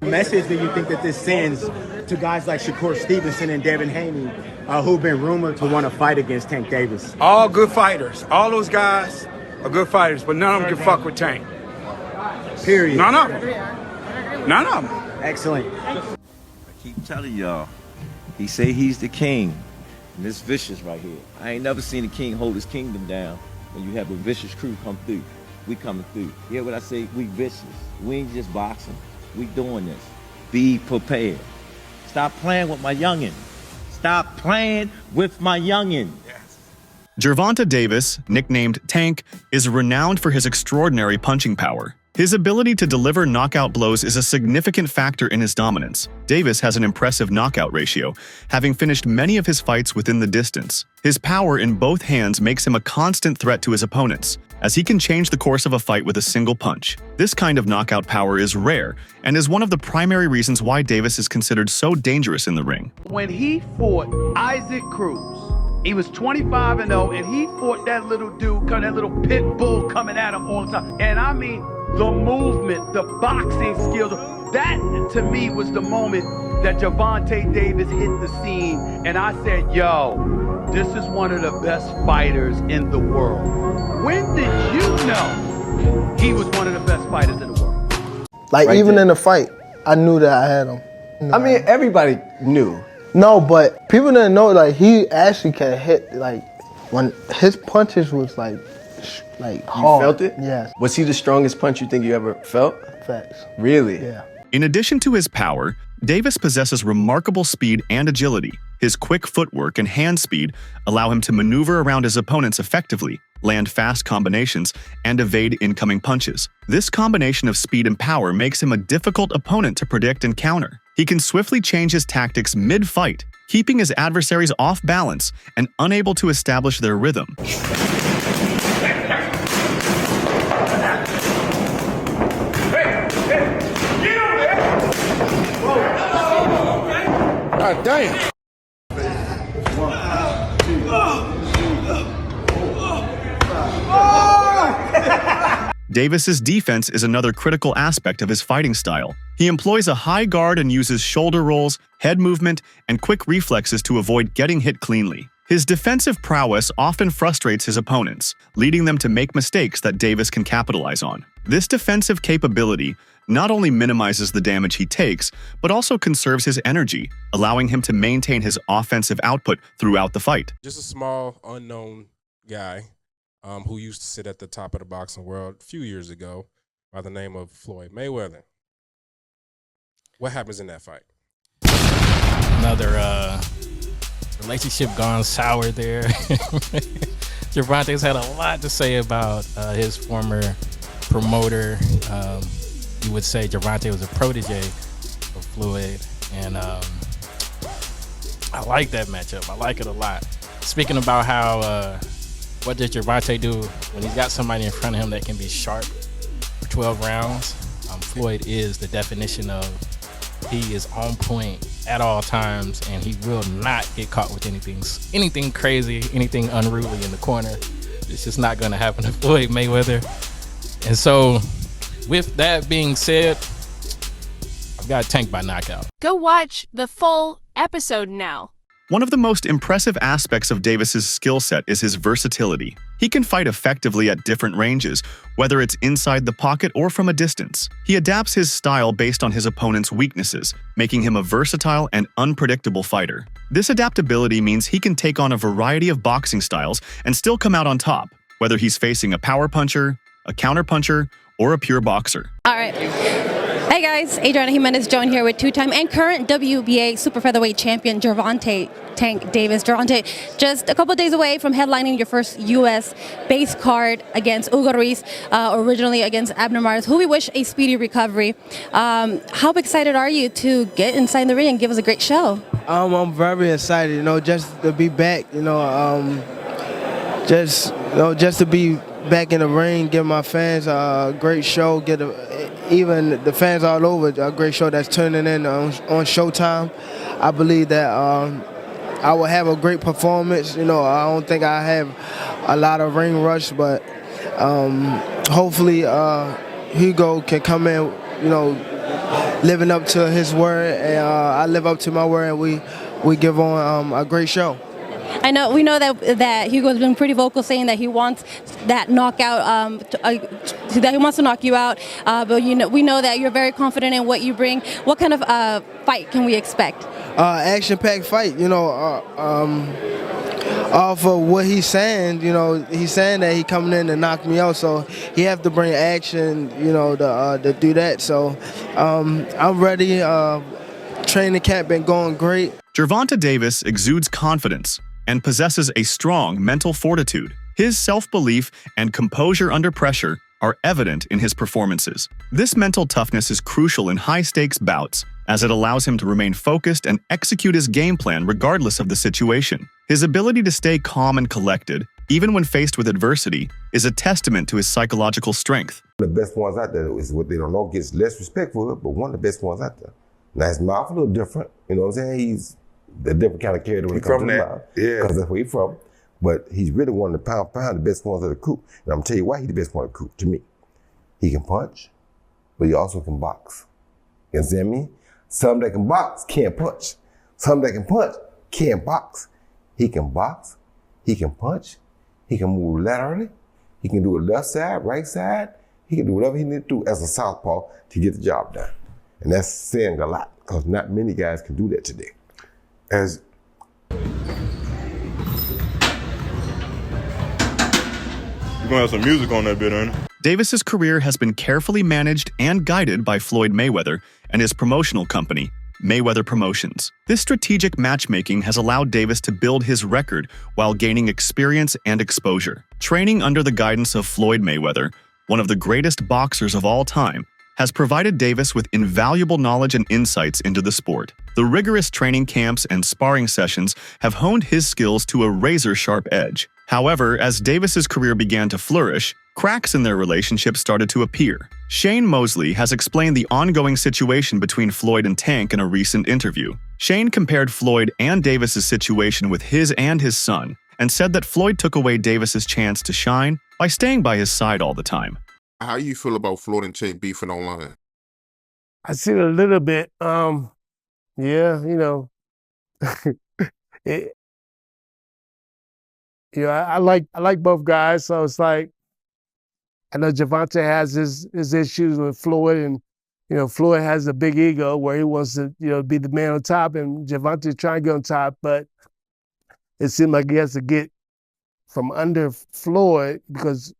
Message that you think that this sends to guys like Shakur Stevenson and Devin Haney, who've been rumored to want to fight against Tank Davis? All good fighters. All those guys are good fighters, but none of them can fuck with Tank. Period. None of them. None of them. Excellent. I keep telling y'all, he say he's the king. And this Vicious right here. I ain't never seen a king hold his kingdom down when you have a vicious crew come through. We coming through. You hear what I say? We vicious. We ain't just boxing. We doing this. Be prepared. Stop playing with my youngin. Stop playing with my youngin. Gervonta Davis, nicknamed Tank, is renowned for his extraordinary punching power. His ability to deliver knockout blows is a significant factor in his dominance. Davis has an impressive knockout ratio, having finished many of his fights within the distance. His power in both hands makes him a constant threat to his opponents, as he can change the course of a fight with a single punch. This kind of knockout power is rare, and is one of the primary reasons why Davis is considered so dangerous in the ring. When he fought Isaac Cruz, he was 25-0, and he fought that little dude, that little pit bull coming at him all the time. And I mean, the movement, the boxing skills, that to me was the moment that Gervonta Davis hit the scene, and I said, yo, this is one of the best fighters in the world. When did you know he was one of the best fighters in the world? Like, Right even there. in the fight, I knew that I had him. I mean, everybody knew. No, but people didn't know, like, he actually can hit, like, when his punches was, like hard. You felt it? Yes. Was he the strongest punch you think you ever felt? Facts. Really? Yeah. In addition to his power, Davis possesses remarkable speed and agility. His quick footwork and hand speed allow him to maneuver around his opponents effectively, land fast combinations, and evade incoming punches. This combination of speed and power makes him a difficult opponent to predict and counter. He can swiftly change his tactics mid-fight, keeping his adversaries off balance and unable to establish their rhythm. God damn. Davis's defense is another critical aspect of his fighting style. He employs a high guard and uses shoulder rolls, head movement, and quick reflexes to avoid getting hit cleanly. His defensive prowess often frustrates his opponents, leading them to make mistakes that Davis can capitalize on. This defensive capability not only minimizes the damage he takes, but also conserves his energy, allowing him to maintain his offensive output throughout the fight. Just a small, unknown guy who used to sit at the top of the boxing world a few years ago by the name of Floyd Mayweather. What happens in that fight? Another relationship gone sour there. Gervonta's had a lot to say about his former promoter. You would say Gervonta was a protege of Floyd, and I like that matchup. I like it a lot. Speaking about how what does Gervonta do when he's got somebody in front of him that can be sharp for 12 rounds? Floyd is the definition of he is on point at all times, and he will not get caught with anything crazy, anything unruly in the corner. It's just not going to happen to Floyd Mayweather. And so, with that being said, I've got Tank by knockout. Go watch the full episode now. One of the most impressive aspects of Davis's skill set is his versatility. He can fight effectively at different ranges, whether it's inside the pocket or from a distance. He adapts his style based on his opponent's weaknesses, making him a versatile and unpredictable fighter. This adaptability means he can take on a variety of boxing styles and still come out on top, whether he's facing a power puncher, a counter puncher, or a pure boxer. All right. Hey guys, Adriana Jimenez joined here with two-time and current WBA super featherweight champion Gervonta Tank Davis. Gervonta, just a couple of days away from headlining your first U.S. base card against Hugo Ruiz, originally against Abner Mares, who we wish a speedy recovery. How excited are you to get inside the ring and give us a great show? I'm very excited, just to be back, just to be back in the ring, give my fans a great show, even the fans all over a great show that's turning in on Showtime. I believe that I will have a great performance. I don't think I have a lot of ring rush, but hopefully Hugo can come in, living up to his word, and I live up to my word, and we give on a great show. We know that Hugo's been pretty vocal saying that he wants that knockout, that he wants to knock you out. But we know that you're very confident in what you bring. What kind of fight can we expect? Action-packed fight. Off of what he's saying, he's saying that he coming in to knock me out, so he have to bring action, to do that. So I'm ready. Training camp been going great. Gervonta Davis exudes confidence and possesses a strong mental fortitude. His self-belief and composure under pressure are evident in his performances. This mental toughness is crucial in high-stakes bouts, as it allows him to remain focused and execute his game plan regardless of the situation. His ability to stay calm and collected, even when faced with adversity, is a testament to his psychological strength. The best ones out there is what they don't know gets less respect for it, but one of the best ones out there. Now his mouth a little different, you know what I'm saying? He's a different kind of character when it comes to the mouth. Yeah. Because that's where he's from. But he's really one of the pound the best ones of the crew. And I'm gonna tell you why he's the best one of the crew, to me. He can punch, but he also can box. You understand me? Some that can box can't punch. Some that can punch can't box. He can box, he can punch, he can move laterally, he can do it left side, right side, he can do whatever he needs to do as a southpaw to get the job done. And that's saying a lot, because not many guys can do that today. As We're gonna have some music on that bit, ain't it? Davis's career has been carefully managed and guided by Floyd Mayweather and his promotional company, Mayweather Promotions. This strategic matchmaking has allowed Davis to build his record while gaining experience and exposure. Training under the guidance of Floyd Mayweather, one of the greatest boxers of all time, has provided Davis with invaluable knowledge and insights into the sport. The rigorous training camps and sparring sessions have honed his skills to a razor-sharp edge. However, as Davis's career began to flourish, cracks in their relationship started to appear. Shane Mosley has explained the ongoing situation between Floyd and Tank in a recent interview. Shane compared Floyd and Davis's situation with his and his son, and said that Floyd took away Davis's chance to shine by staying by his side all the time. How you feel about Floyd and Tank beefing online? I see it a little bit. Yeah, I like both guys, so it's like I know Gervonta has his issues with Floyd, and Floyd has a big ego where he wants to be the man on top, and Gervonta's trying to get on top, but it seems like he has to get from under Floyd because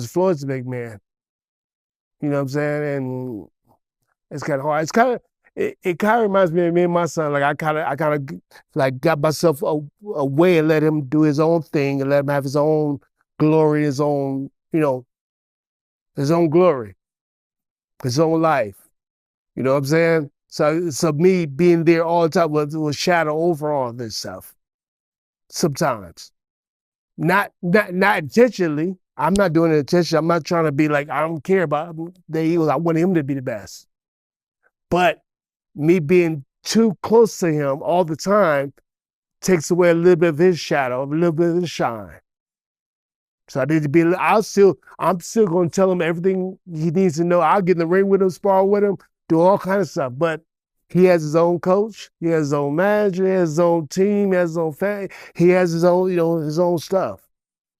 Floyd's a big man. You know what I'm saying? And it's kind of hard. It's kind of it kind of reminds me of me and my son. Like I kind of like got myself away and let him do his own thing and let him have his own glory, his own his own glory, his own life. You know what I'm saying? So me being there all the time will shadow over all this stuff. Sometimes, not intentionally. I'm not doing it intentionally. I'm not trying to be like I don't care about the Eagles. I want him to be the best, but me being too close to him all the time takes away a little bit of his shadow, a little bit of his shine. So I need to be, I'm still going to tell him everything he needs to know. I'll get in the ring with him, spar with him, do all kinds of stuff. But he has his own coach, he has his own manager, he has his own team, he has his own family, he has his own, his own stuff.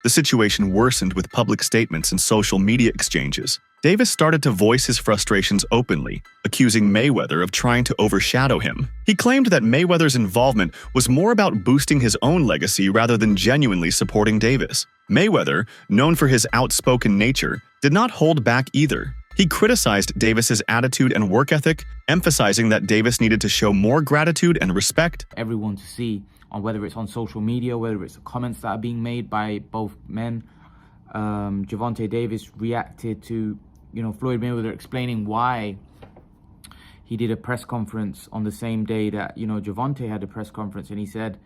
The situation worsened with public statements and social media exchanges. Davis started to voice his frustrations openly, accusing Mayweather of trying to overshadow him. He claimed that Mayweather's involvement was more about boosting his own legacy rather than genuinely supporting Davis. Mayweather, known for his outspoken nature, did not hold back either. He criticized Davis's attitude and work ethic, emphasizing that Davis needed to show more gratitude and respect. Everyone to see, on whether it's on social media, whether it's the comments that are being made by both men. Gervonta Davis reacted to Floyd Mayweather explaining why he did a press conference on the same day that Gervonta had a press conference, and he said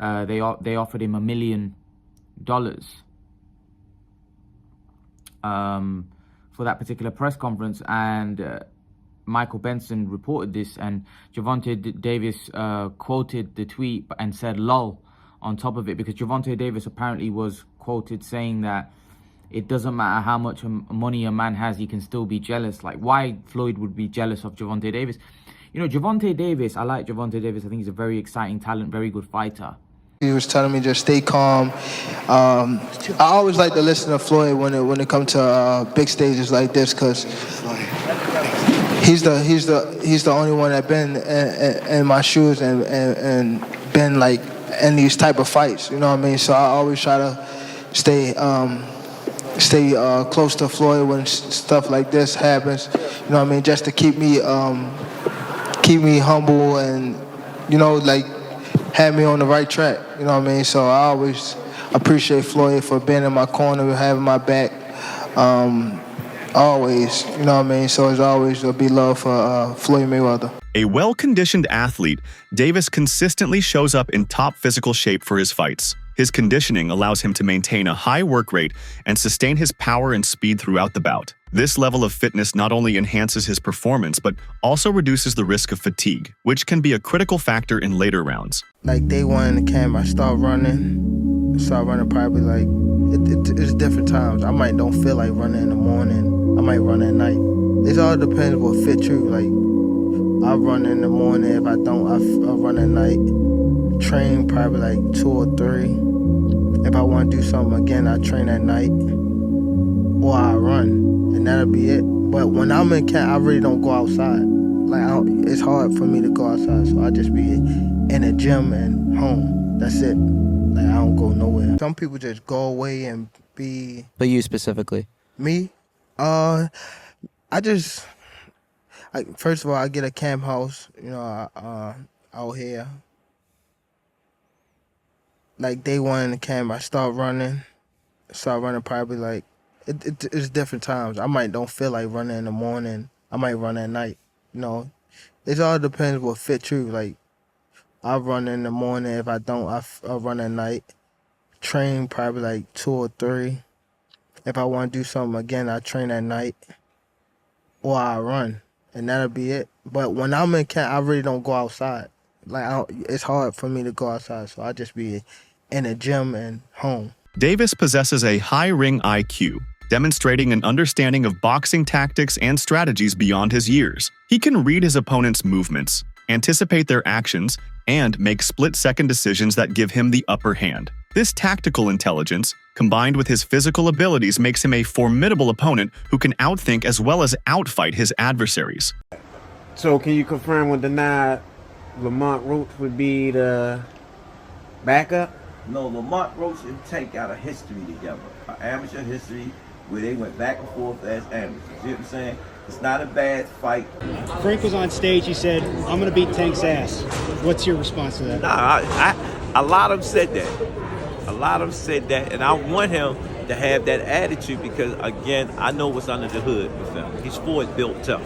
they offered him $1 million for that particular press conference, and Michael Benson reported this, and Gervonta Davis quoted the tweet and said "lol" on top of it, because Gervonta Davis apparently was quoted saying that it doesn't matter how much money a man has, he can still be jealous. Like, why Floyd would be jealous of Gervonta Davis? You know, Gervonta Davis, I like Gervonta Davis. I think he's a very exciting talent, very good fighter. He was telling me just stay calm. I always like to listen to Floyd when it comes to big stages like this, because he's the only one that been in my shoes and been like in these type of fights. You know what I mean? So I always try to stay close to Floyd when stuff like this happens. You know what I mean? Just to keep me humble and, you know, like, have me on the right track. You know what I mean? So I always appreciate Floyd for being in my corner, having my back. Always, you know what I mean? So it's always a be love for Floyd Mayweather. A well-conditioned athlete, Davis consistently shows up in top physical shape for his fights. His conditioning allows him to maintain a high work rate and sustain his power and speed throughout the bout. This level of fitness not only enhances his performance, but also reduces the risk of fatigue, which can be a critical factor in later rounds. Like day one in the camp, I start running probably like, it's different times. I might don't feel like running in the morning. I might run at night. It all depends what fits you. Like, I run in the morning. If I don't, I run at night. Train probably like 2 or 3. If I want to do something again, I train at night. Or I run, and that'll be it. But when I'm in camp, I really don't go outside. Like, it's hard for me to go outside, so I just be in the gym and home. That's it. Like, I don't go nowhere. Some people just go away and be... But you specifically? Me? First of all, I get a camp house, you know, out here. Like day one in the camp, I start running probably like, it's different times. I might don't feel like running in the morning. I might run at night. You know, it all depends what fits you. Like, I run in the morning. If I don't, I run at night. Train probably like 2 or 3. If I want to do something again, I train at night. Or I run, and that'll be it. But when I'm in camp, I really don't go outside. Like, it's hard for me to go outside, so I just be in the gym and home. Davis possesses a high ring IQ, demonstrating an understanding of boxing tactics and strategies beyond his years. He can read his opponent's movements, anticipate their actions, and make split-second decisions that give him the upper hand. This tactical intelligence, combined with his physical abilities, makes him a formidable opponent who can outthink as well as outfight his adversaries. So can you confirm or deny Lamont Roach would be the backup? No, Lamont Roach and Tank got a history together, an amateur history where they went back and forth as amateurs. You see what I'm saying? It's not a bad fight. Frank was on stage. He said, "I'm going to beat Tank's ass." What's your response to that? Nah, a lot of them said that. A lot of them said that, and I want him to have that attitude because, again, I know what's under the hood with him. He's forward built tough.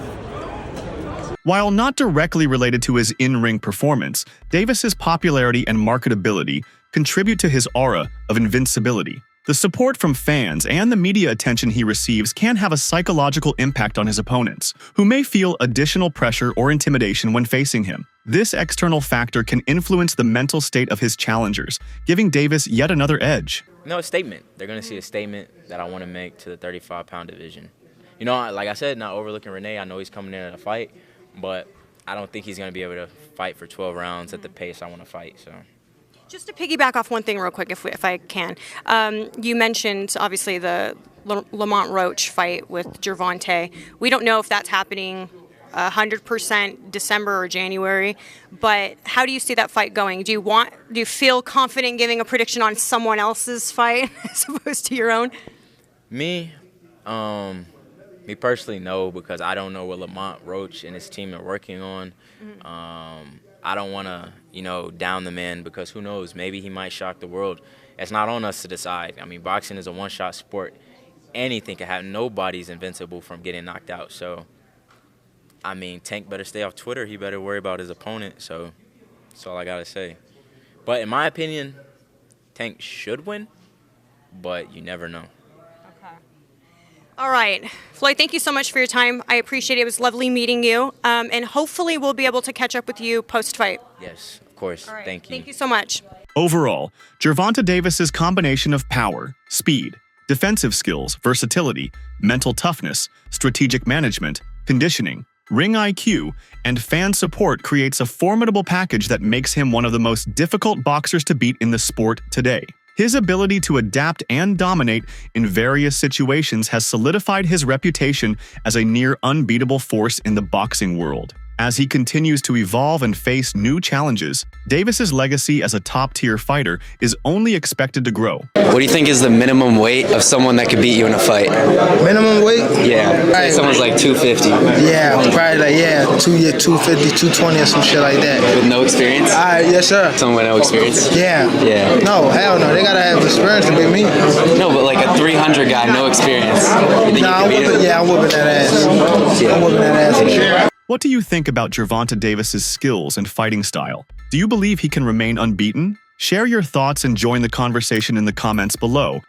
While not directly related to his in-ring performance, Davis's popularity and marketability contribute to his aura of invincibility. The support from fans and the media attention he receives can have a psychological impact on his opponents, who may feel additional pressure or intimidation when facing him. This external factor can influence the mental state of his challengers, giving Davis yet another edge. No, a statement. They're going to see a statement that I want to make to the 35-pound division. You know, like I said, not overlooking Renee. I know he's coming in at a fight, but I don't think he's going to be able to fight for 12 rounds at the pace I want to fight, so... Just to piggyback off one thing real quick, if I can. You mentioned, obviously, the Lamont Roach fight with Gervonta. We don't know if that's happening 100% December or January, but how do you see that fight going? Do you feel confident giving a prediction on someone else's fight as opposed to your own? Me personally, no, because I don't know what Lamont Roach and his team are working on. I don't want to, down the man because who knows, maybe he might shock the world. It's not on us to decide. I mean, boxing is a one-shot sport. Anything can happen. Nobody's invincible from getting knocked out. So, I mean, Tank better stay off Twitter. He better worry about his opponent. So, that's all I got to say. But in my opinion, Tank should win, but you never know. All right. Floyd, thank you so much for your time. I appreciate it. It was lovely meeting you. And hopefully we'll be able to catch up with you post-fight. Yes, of course. All right. Thank you. Thank you so much. Overall, Gervonta Davis's combination of power, speed, defensive skills, versatility, mental toughness, strategic management, conditioning, ring IQ, and fan support creates a formidable package that makes him one of the most difficult boxers to beat in the sport today. His ability to adapt and dominate in various situations has solidified his reputation as a near unbeatable force in the boxing world. As he continues to evolve and face new challenges, Davis's legacy as a top-tier fighter is only expected to grow. What do you think is the minimum weight of someone that could beat you in a fight? Minimum weight? Yeah. Right. Someone's like 250. Yeah, probably like 250, 220 or some shit like that. With no experience? Yes, sir. Someone with no experience? Yeah. Yeah. No, hell no. They gotta have experience to beat me. No, but like a 300 guy, no experience. You think Nah, you could beat him? I'm whooping that ass. Yeah. I'm whooping that ass for sure. What do you think about Gervonta Davis's skills and fighting style? Do you believe he can remain unbeaten? Share your thoughts and join the conversation in the comments below.